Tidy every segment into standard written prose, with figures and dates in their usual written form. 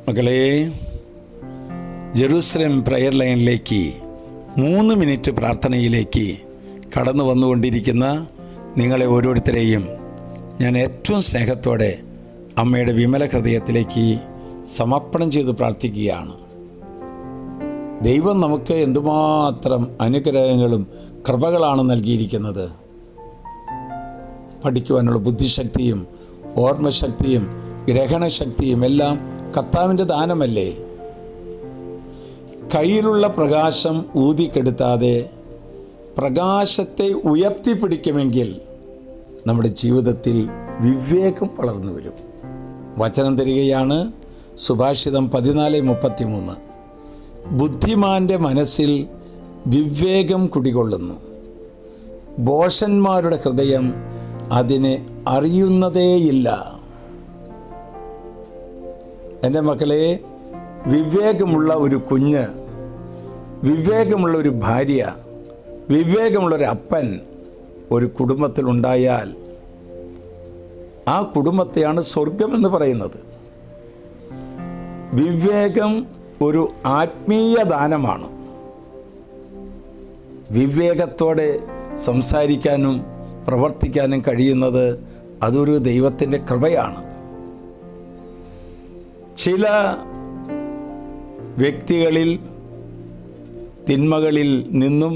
മക്കളെ, ജെറൂസലേം പ്രയർ ലൈനിലേക്ക് 3 മിനിറ്റ് പ്രാർത്ഥനയിലേക്ക് കടന്നു വന്നുകൊണ്ടിരിക്കുന്ന നിങ്ങളെ ഓരോരുത്തരെയും ഞാൻ ഏറ്റവും സ്നേഹത്തോടെ അമ്മയുടെ വിമല ഹൃദയത്തിലേക്ക് സമർപ്പണം ചെയ്ത് പ്രാർത്ഥിക്കുകയാണ്. ദൈവം നമുക്ക് എന്തുമാത്രം അനുഗ്രഹങ്ങളും കൃപകളാണ് നൽകിയിരിക്കുന്നത്. പഠിക്കുവാനുള്ള ബുദ്ധിശക്തിയും ഓർമ്മശക്തിയും ഗ്രഹണശക്തിയും എല്ലാം കർത്താവിൻ്റെ ദാനമല്ലേ? കയ്യിലുള്ള പ്രകാശം ഊതിക്കെടുത്താതെ പ്രകാശത്തെ ഉയർത്തിപ്പിടിക്കുമെങ്കിൽ നമ്മുടെ ജീവിതത്തിൽ വിവേകം വളർന്നു വരും. വചനം തരികയാണ് സുഭാഷിതം 14:33. ബുദ്ധിമാൻ്റെ മനസ്സിൽ വിവേകം കുടികൊള്ളുന്നു, ഭോഷന്മാരുടെ ഹൃദയം അതിനെ അറിയുന്നതേയില്ല. എൻ്റെ മക്കളെ, വിവേകമുള്ള ഒരു കുഞ്ഞ്, വിവേകമുള്ള ഒരു ഭാര്യ, വിവേകമുള്ളൊരു അപ്പൻ ഒരു കുടുംബത്തിലുണ്ടായാൽ ആ കുടുംബത്തെയാണ് സ്വർഗമെന്ന് പറയുന്നത്. വിവേകം ഒരു ആത്മീയ ദാനമാണ്. വിവേകത്തോടെ സംസാരിക്കാനും പ്രവർത്തിക്കാനും കഴിയുന്നത് അതൊരു ദൈവത്തിൻ്റെ കൃപയാണ്. ചില വ്യക്തികളിൽ തിന്മകളിൽ നിന്നും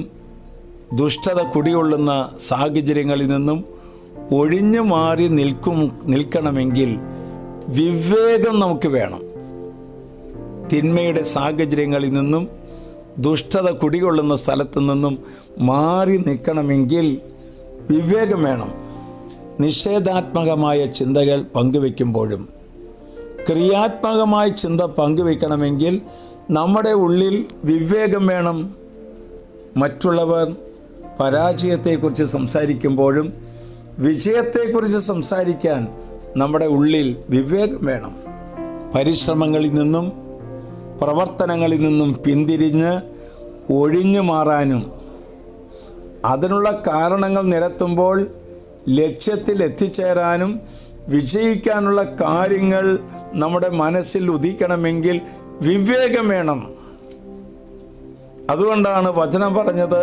ദുഷ്ടത കുടികൊള്ളുന്ന സാഹചര്യങ്ങളിൽ നിന്നും ഒഴിഞ്ഞു മാറി നിൽക്കണമെങ്കിൽ വിവേകം നമുക്ക് വേണം. തിന്മയുടെ സാഹചര്യങ്ങളിൽ നിന്നും ദുഷ്ടത കുടികൊള്ളുന്ന സ്ഥലത്തു നിന്നും മാറി നിൽക്കണമെങ്കിൽ വിവേകം വേണം. നിഷേധാത്മകമായ ചിന്തകൾ പങ്കുവെക്കുമ്പോഴും ക്രിയാത്മകമായ ചിന്ത പങ്കുവെക്കണമെങ്കിൽ നമ്മുടെ ഉള്ളിൽ വിവേകം വേണം. മറ്റുള്ളവർ പരാജയത്തെക്കുറിച്ച് സംസാരിക്കുമ്പോഴും വിജയത്തെക്കുറിച്ച് സംസാരിക്കാൻ നമ്മുടെ ഉള്ളിൽ വിവേകം വേണം. പരിശ്രമങ്ങളിൽ നിന്നും പ്രവർത്തനങ്ങളിൽ നിന്നും പിന്തിരിഞ്ഞ് ഒഴിഞ്ഞു മാറാനും അതിനുള്ള കാരണങ്ങൾ നിരത്തുമ്പോൾ ലക്ഷ്യത്തിൽ എത്തിച്ചേരാനും വിജയിക്കാനുള്ള കാര്യങ്ങൾ നമ്മുടെ മനസ്സിൽ ഉദിക്കണമെങ്കിൽ വിവേകം വേണം. അതുകൊണ്ടാണ് വചനം പറഞ്ഞത്,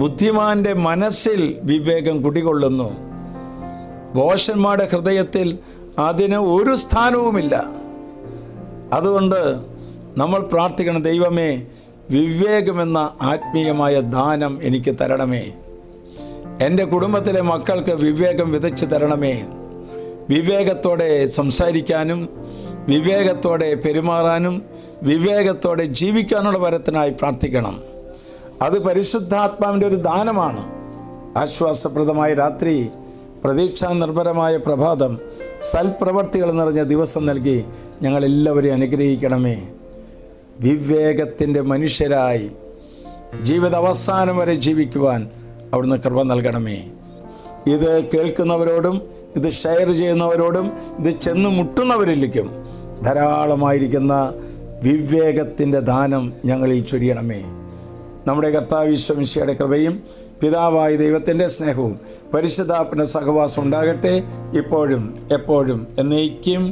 ബുദ്ധിമാന്റെ മനസ്സിൽ വിവേകം കുടികൊള്ളുന്നു, ഭോഷന്മാരുടെ ഹൃദയത്തിൽ അതിന് ഒരു സ്ഥാനവുമില്ല. അതുകൊണ്ട് നമ്മൾ പ്രാർത്ഥിക്കണം, ദൈവമേ, വിവേകമെന്ന ആത്മീയമായ ദാനം എനിക്ക് തരണമേ. എൻ്റെ കുടുംബത്തിലെ മക്കൾക്ക് വിവേകം വിതച്ച് തരണമേ. വിവേകത്തോടെ സംസാരിക്കാനും വിവേകത്തോടെ പെരുമാറാനും വിവേകത്തോടെ ജീവിക്കാനുള്ള വരത്തിനായി പ്രാർത്ഥിക്കണം. അത് പരിശുദ്ധാത്മാവിൻ്റെ ഒരു ദാനമാണ്. ആശ്വാസപ്രദമായ രാത്രി, പ്രതീക്ഷാ നിർഭരമായ പ്രഭാതം, സൽപ്രവർത്തികൾ നിറഞ്ഞ ദിവസം നൽകി ഞങ്ങളെല്ലാവരെയും അനുഗ്രഹിക്കണമേ. വിവേകത്തിൻ്റെ മനുഷ്യരായി ജീവിത അവസാനം വരെ ജീവിക്കുവാൻ അവിടുന്ന് കൃപ നൽകണമേ. ഇത് കേൾക്കുന്നവരോടും ഇത് ഷെയർ ചെയ്യുന്നവരോടും ഇത് ചെന്ന് മുട്ടുന്നവരിലേക്കും ധാരാളമായിരിക്കുന്ന വിവേകത്തിൻ്റെ ദാനം ഞങ്ങളിൽ ചൊരിയണമേ. നമ്മുടെ കർത്താവ് ഈശോ മിശിഹായുടെ കൃപയും പിതാവായ ദൈവത്തിൻ്റെ സ്നേഹവും പരിശുദ്ധാത്മാവിന്റെ സഹവാസം ഉണ്ടാകട്ടെ, ഇപ്പോഴും എപ്പോഴും എന്നേക്കും.